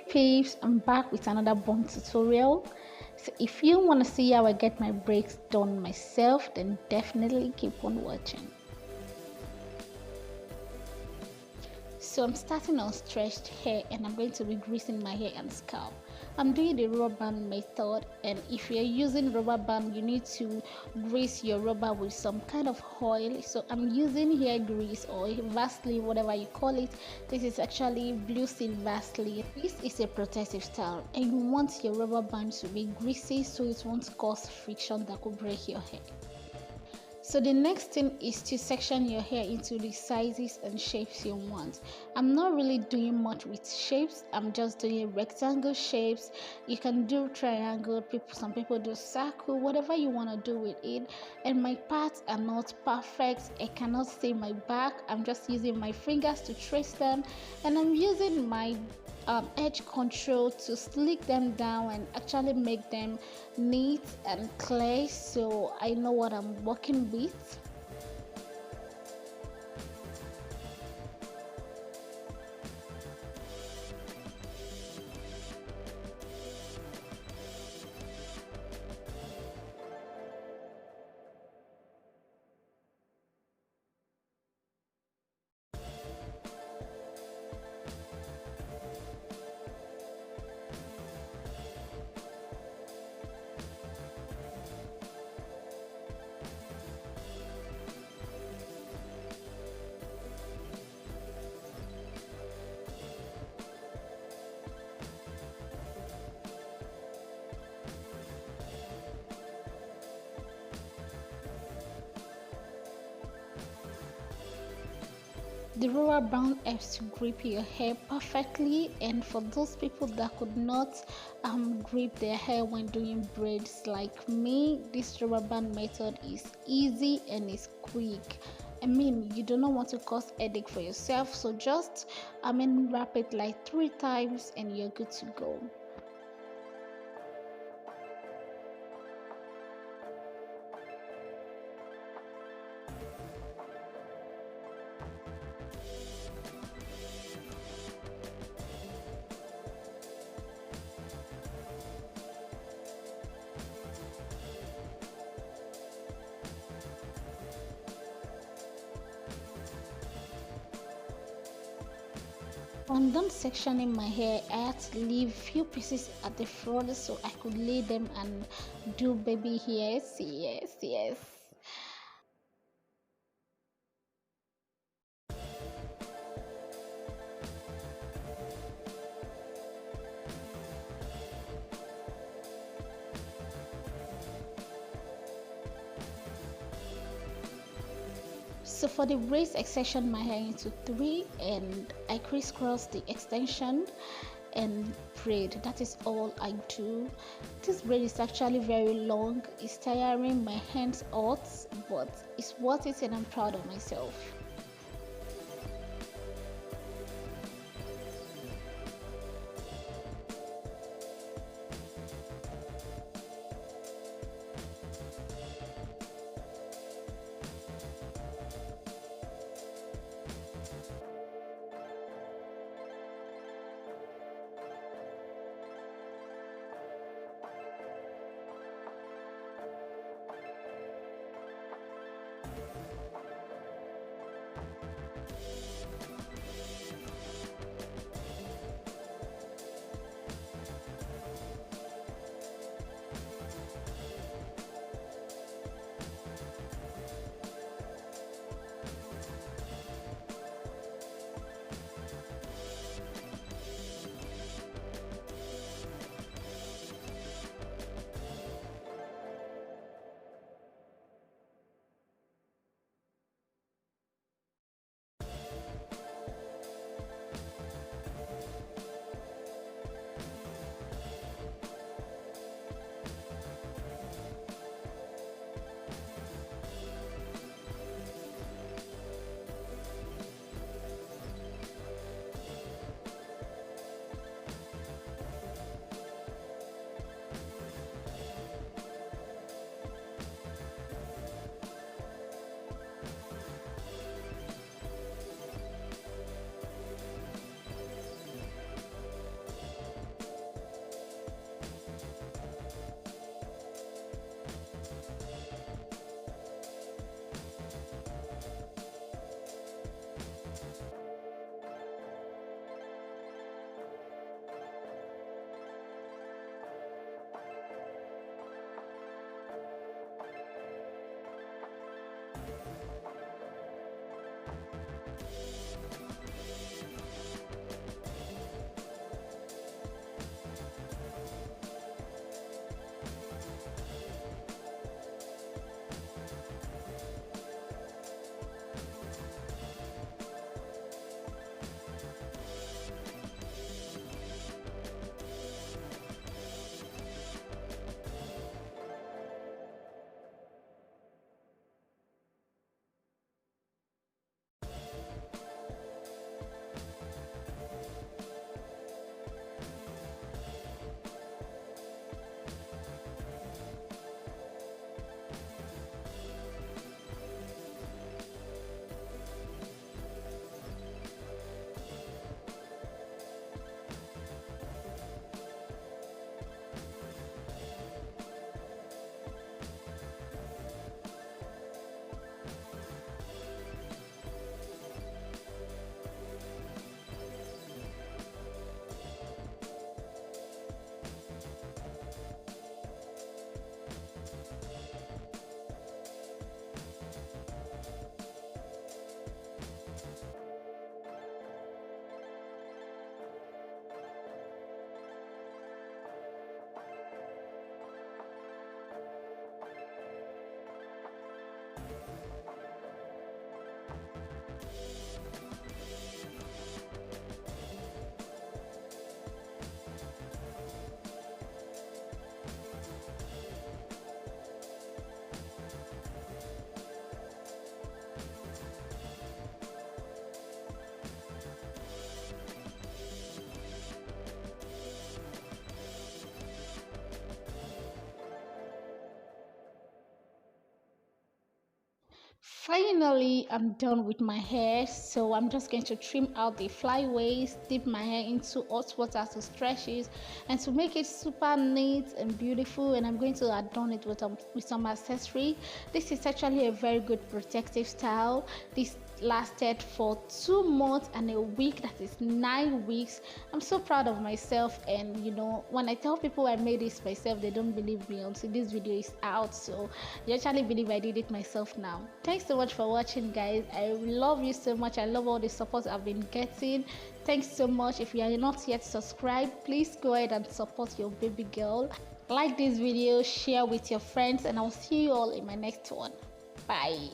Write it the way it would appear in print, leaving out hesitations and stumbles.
peeps, I'm back with another bun tutorial. So if you want to see how I get my braids done myself, then definitely keep on watching. So I'm starting on stretched hair and I'm going to be greasing my hair and scalp. I'm doing the rubber band method, and if you're using rubber band, you need to grease your rubber with some kind of oil. So I'm using hair grease or Vaseline, whatever you call it. This is actually blue seal Vaseline. This is a protective style and you want your rubber band to be greasy so it won't cause friction that could break your hair. So the next thing is to section your hair into the sizes and shapes you want. I'm not really doing much with shapes. I'm just doing rectangle shapes. You can do triangle. Some people do circle, whatever you want to do with it. And my parts are not perfect. I cannot see my back. I'm just using my fingers to trace them, and I'm using my edge control to slick them down and actually make them neat and clear, so I know what I'm working with. The rubber band helps to grip your hair perfectly, and for those people that could not grip their hair when doing braids like me, this rubber band method is easy and is quick. I mean, you do not want to cause headache for yourself, so just wrap it like 3 times and you're good to go. When done sectioning my hair, I had to leave few pieces at the front so I could lay them and do baby hairs. Yes. So for the braids, I section my hair into 3 and I crisscross the extension and braid. That is all I do. This braid is actually very long. It's tiring, my hands hurt, but it's worth it and I'm proud of myself. Finally, I'm done with my hair, so I'm just going to trim out the flyaways, dip my hair into hot water to stretch it and to make it super neat and beautiful, and I'm going to adorn it with some accessory. This is actually a very good protective style. This lasted for 2 months and a week, that is 9 weeks. I'm so proud of myself, and when I tell people I made this myself, they don't believe me until this video is out, so they actually believe I did it myself now. Thanks so much for watching, guys. I love you so much. I love all the support I've been getting. Thanks so much. If you are not yet subscribed, please go ahead and support your baby girl. Like this video, share with your friends, and I'll see you all in my next one. Bye.